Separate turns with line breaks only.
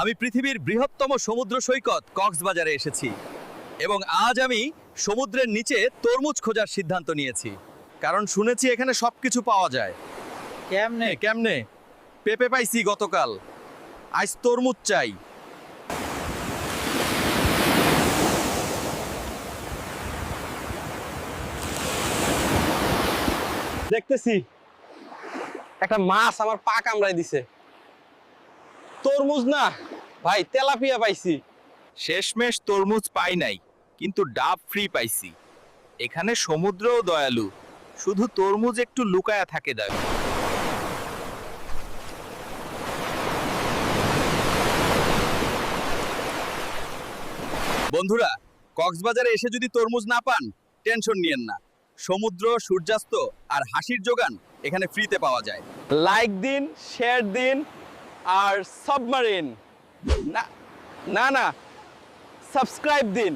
আমি পৃথিবীর বৃহত্তম সমুদ্র সৈকত কক্সবাজারে এসেছি এবং আজ আমি সমুদ্রের নিচে তরমুজ খোঁজার সিদ্ধান্ত নিয়েছি কারণ শুনেছি এখানে সবকিছু পাওয়া যায়।
কেমনে?
কেমনে? পেঁপে পাইছি গতকাল, আজ তরমুজ চাই।
দেখতেছি একটা মাছ আমার পা কামড়াই দিছে। তরমুজ না ভাই, তেলাপিয়া পাইছি।
শেষমেশ তরমুজ পাই নাই, কিন্তু ডাব ফ্রি পাইছি। এখানে সমুদ্রও দয়ালু, শুধু তরমুজ একটু লুকায়া থাকে দেয়। বন্ধুরা, কক্সবাজারে এসে যদি তরমুজ না পান, টেনশন নিয়েন না। সমুদ্র, সূর্যাস্ত আর হাসির যোগান এখানে ফ্রিতে পাওয়া যায়।
লাইক দিন, শেয়ার দিন, আর সাবমারিন না না না সাবস্ক্রাইব দিন।